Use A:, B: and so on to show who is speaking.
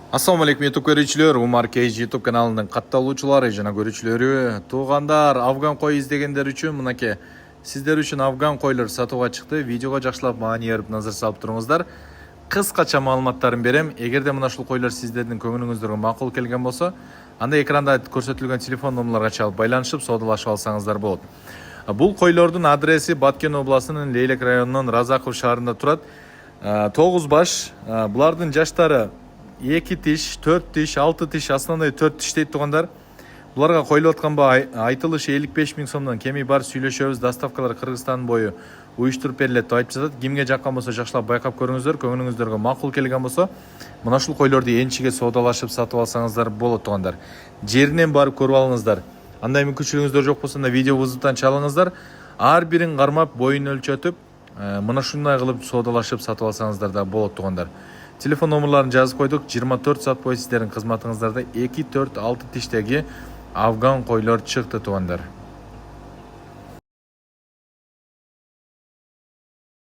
A: Assalamu alaikum YouTube көрүүчүлөр, Умар Кейж YouTube каналынын катталуучулары жана көрүүчүлөрү. Туугандар, афган кой издегендер үчүн мынакей сиздер үчүн афган койлор сатууга чыкты. Видеого жакшылап маани берип назар салып туруңуздар. Кыскача маалыматтарын берем. Эгерде мына ушул койлор сиздердин көңүлүңүздөргө макул келген болсо, анда экранда көрсөтүлгөн телефон номерлорго чалып байланышып соодалашып алсаңыздар болот. Бул койлордун адреси Баткен областынын Лейлек районунун Разаков шаарында турат. 9 баш. Булардын жаштары 2 тиш, 4 тиш, 6 тиш, основной 4 тиш дейт тугандар. Буларга коюлуп аткан айтылышы 55 000 сомдон кеми бар, сүйлөшөбүз, доставкалар Кыргызстан бою уюштуруп берилет деп айтып жатат. Кимге жаккан болсо жакшылап байкап көрүңүздөр, көңүлүңүздөргө макул келген болсо, мына ушул койлорду энчиге соодалашып сатып алсаңыздар болот тугандар. Жеринен барып көрүп алыңыздар. Андай мүмкүнчүлүгүңүздөр жок болсо да видеобуздан чалыңыздар. Ар бирин кармап, боюн өлчөтүп, мына ушундай кылып соодалашып сатып алсаңыздар да болот тугандар. Телефон номерларын жазып койдук. 24 саат бою сиздердин кызматыңыздарда 2, 4, 6 тиштеги афган койлор чыкты тугандар.